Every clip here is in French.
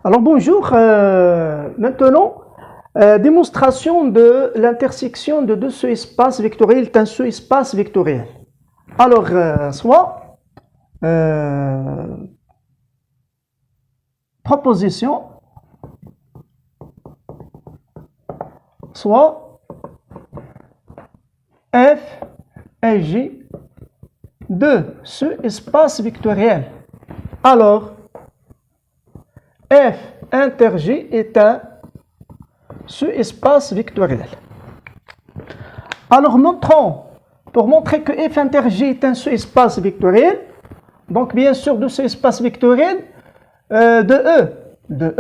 Alors bonjour, maintenant, démonstration de l'intersection de deux sous-espaces vectoriels d'un sous-espace vectoriel. Alors, soit proposition, soit F et J de sous-espaces vectoriels. Alors, F inter J est un sous-espace vectoriel. Alors, pour montrer que F inter J est un sous-espace vectoriel, donc bien sûr de sous-espace vectoriel de E.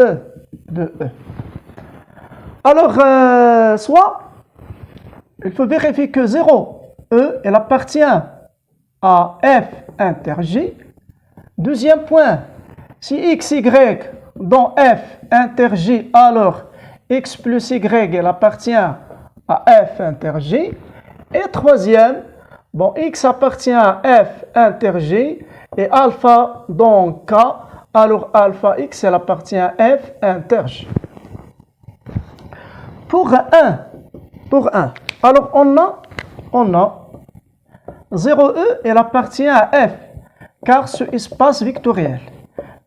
Alors, soit, il faut vérifier que 0, E, elle appartient à F inter J. Deuxième point, si x, y dans F inter J, alors x plus y, elle appartient à F inter J. Et troisième, bon, x appartient à F inter J et alpha dans K, alors alpha x, elle appartient à F inter J. Pour 1, alors on a 0E, elle appartient à F, car ce espace vectoriel.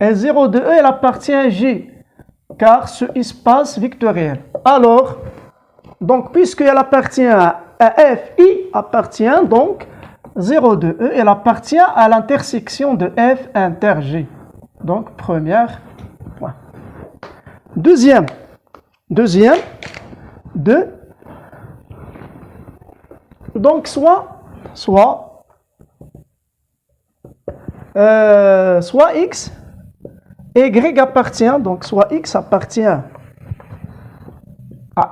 Et 0 de E, elle appartient à J, car ce espace vectoriel. Alors, donc, puisqu'elle appartient à F, I appartient, donc, 0 de E, elle appartient à l'intersection de F inter J. Donc, premier point. Deuxième, 2. Donc, soit x, y appartient, donc soit x appartient à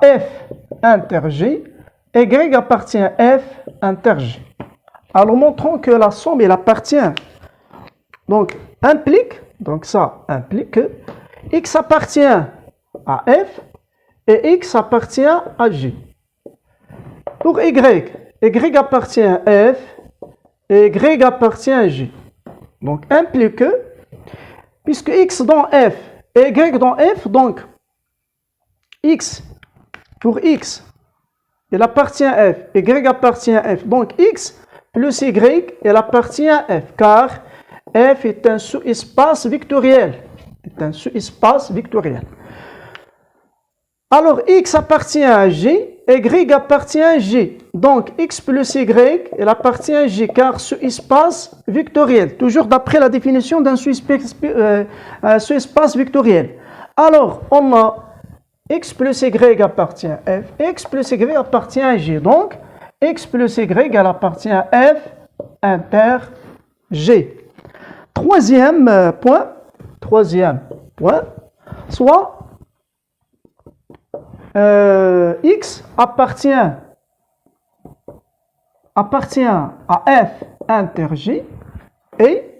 F inter J, y appartient à F inter J. Alors, montrons que la somme, elle appartient, donc ça implique que x appartient à F et x appartient à J. Pour y appartient à F et y appartient à J. Donc, implique que, puisque x dans F et y dans F, donc pour x, il appartient à F et y appartient à F. Donc, x plus y, il appartient à F, car F est un sous-espace vectoriel. Alors, x appartient à J et y appartient à J. Donc, x plus y, il appartient à J, car sous-espace vectoriel. Toujours d'après la définition d'un sous-espace vectoriel. Alors, on a x plus y appartient à F, x plus y appartient à J. Donc, x plus y, elle appartient à F inter J. Troisième point, soit x appartient à F inter J et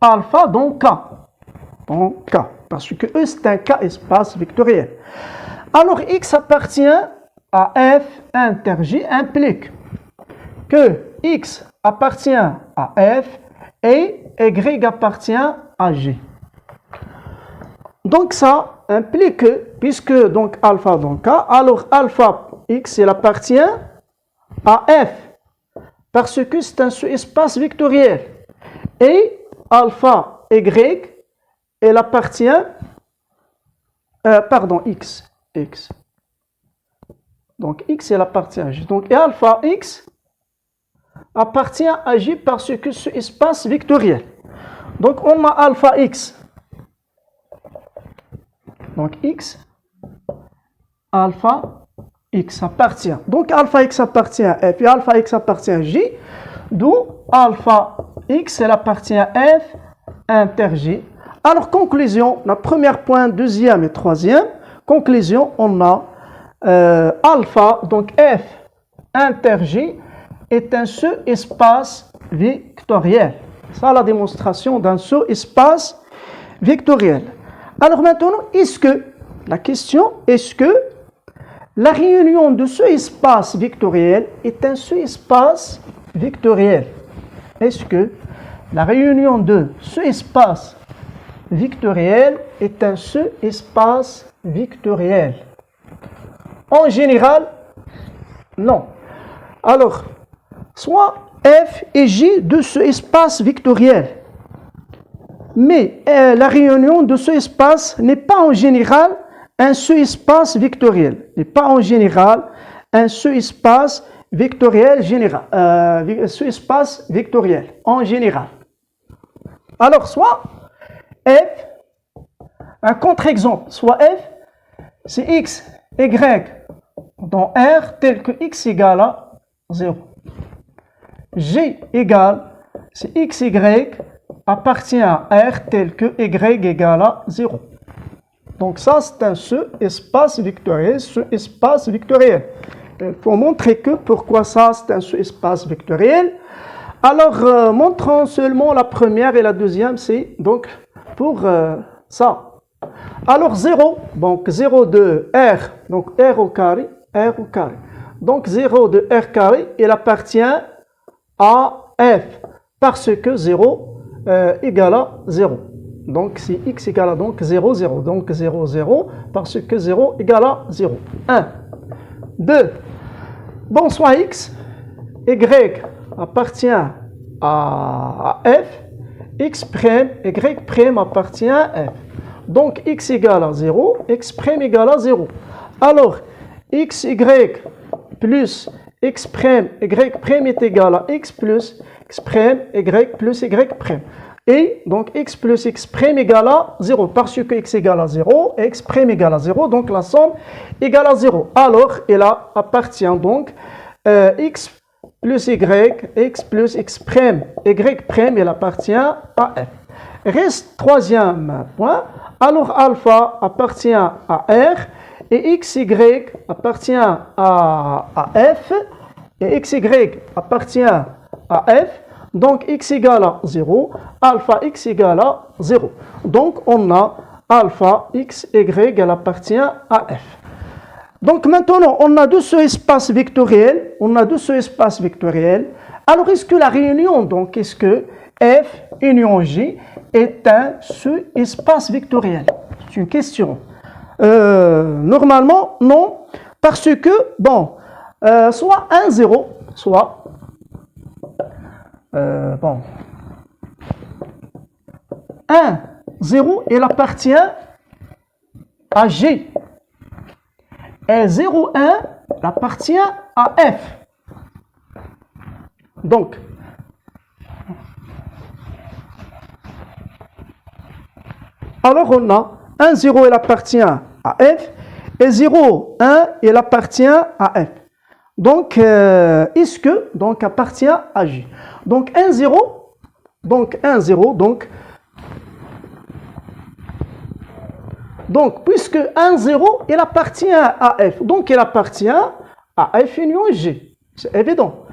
alpha dans K. Parce que E, c'est un K espace vectoriel. Alors, x appartient à F inter J implique que x appartient à F et y appartient à J. Donc, ça implique que, puisque donc alpha dans K, alors alpha x, il appartient à F, parce que c'est un sous-espace vectoriel. Et alpha y, il appartient, x. Donc x, il appartient à J. Donc et alpha x appartient à J parce que c'est espace vectoriel. Donc on a alpha x. Donc x, alpha x appartient. Donc alpha x appartient à F et alpha x appartient à J. D'où alpha x, elle appartient à F inter J. Alors conclusion, la première point, deuxième et troisième. Conclusion, on a alpha, donc F inter J est un sous-espace vectoriel. Ça, la démonstration d'un sous-espace vectoriel. Alors maintenant, est-ce que la réunion de ce espace vectoriel est un sous-espace vectoriel? Est-ce que la réunion de ce espace vectoriel est un sous-espace vectoriel. En général, non. Alors, soit F et G de ce espace vectoriel. Mais la réunion de ce espace n'est pas en général un sous-espace vectoriel. N'est pas en général un sous-espace vectoriel général. Sous-espace vectoriel en général. Alors, soit F, un contre-exemple, soit F, c'est X, Y dans R tel que X égale à 0. G égale, c'est X, Y appartient à R tel que Y égale à 0. Donc ça, c'est un sous-espace vectoriel, sous-espace vectoriel. Il faut montrer que pourquoi ça, c'est un sous-espace vectoriel. Alors, montrons seulement la première et la deuxième, c'est donc pour ça. Alors 0, donc 0 de R, donc R au carré. Donc 0 de R carré, il appartient à F, parce que 0 égale à 0. Donc si X égale à donc 0, 0. Donc 0, 0, parce que 0 égale à 0. 1. 2. Bon, soit X, Y appartient à F, X', Y' appartient à F. Donc X égale à 0, X' égale à 0. Alors, XY plus X', Y' est égal à X plus X', Y plus Y'. Et donc X plus X' égale à 0, parce que X égale à 0, X' égale à 0, donc la somme égale à 0. Alors, elle appartient donc X plus Y, X plus X', Y', elle appartient à F. Reste troisième point. Alors, alpha appartient à R et XY appartient à F et XY appartient à F. Donc, x égale à 0, alpha x égale à 0. Donc, on a alpha x, y, elle appartient à f. Donc, maintenant, on a deux sous-espaces vectoriels. Alors, est-ce que la réunion, donc, est-ce que f union g est un sous-espace vectoriel? C'est une question. Normalement, non, parce que, bon, soit 1, 0, soit... 1, 0, il appartient à G. Et 0, 1, il appartient à F. Donc, alors on a 1, 0, il appartient à F. Et 0, 1, il appartient à F. Donc, est-ce que, donc, appartient à G. Donc, 1, 0, donc, puisque 1, 0, il appartient à F. Donc, il appartient à F union G. C'est évident.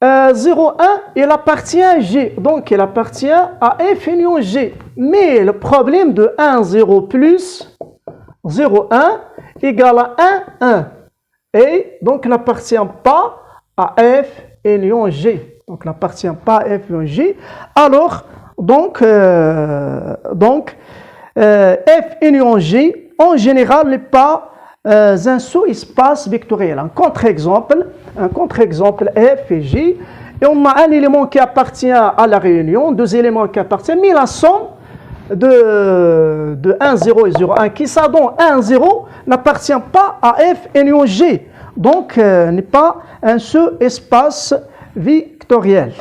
0, 1, il appartient à G. Donc, il appartient à F union G. Mais le problème de 1, 0 plus 0, 1 égale à 1, 1. Et donc, il n'appartient pas à F union G. Donc, il n'appartient pas à F union G. Alors, donc F union G, en général, n'est pas un sous-espace vectoriel. Un contre-exemple, F et G. Et on a un élément qui appartient à la réunion, deux éléments qui appartiennent, mais la somme de 1, 0 et 0, 1 qui s'adonne 1, 0 n'appartient pas à F union G. Donc, n'est pas un sous-espace vectoriel.